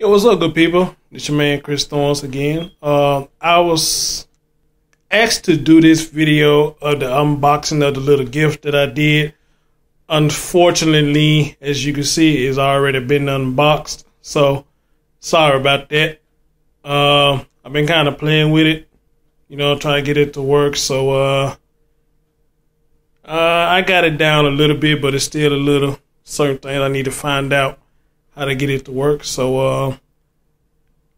Yo, what's up, good people? It's your man Chris Thorns again. I was asked to do this video of the unboxing of the little gift that I did. Unfortunately, as you can see, it's already been unboxed. So, sorry about that. I've been kind of playing with it, you know, trying to get it to work. So, I got it down a little bit, but it's still a little certain things I need to find out how to get it to work. So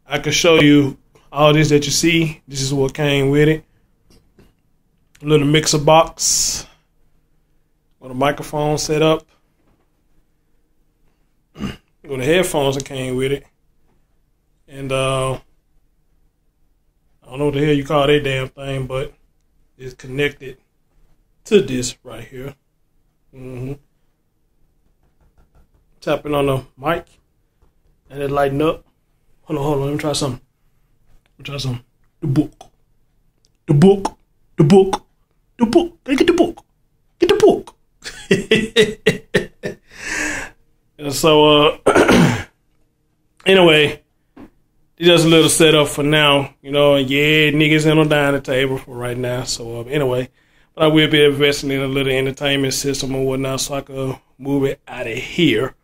I can show you all this that you see. This is what came with it. A little mixer box with a microphone set up. Got the headphones that came with it. And I don't know what the hell you call that damn thing, but it's connected to this right here. Tapping on the mic and it lighten up. Hold on, let me try something. The book. Gotta get the book. Get the book. And so anyway, it's just a little setup for now. You know, yeah, niggas ain't on dining table for right now. So anyway, but I will be investing in a little entertainment system or whatnot so I can move it out of here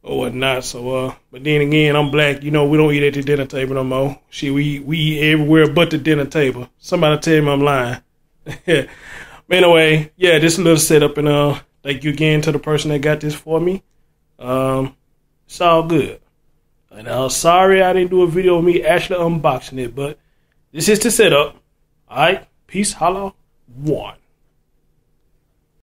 or whatnot. So but then again, I'm black, you know, we don't eat at the dinner table no more. Shit, we eat everywhere but the dinner table. Somebody tell me I'm lying. But anyway, yeah, this little setup, and thank you again to the person that got this for me. It's all good. And sorry I didn't do a video of me actually unboxing it, but this is the setup. Alright, peace, holla, one.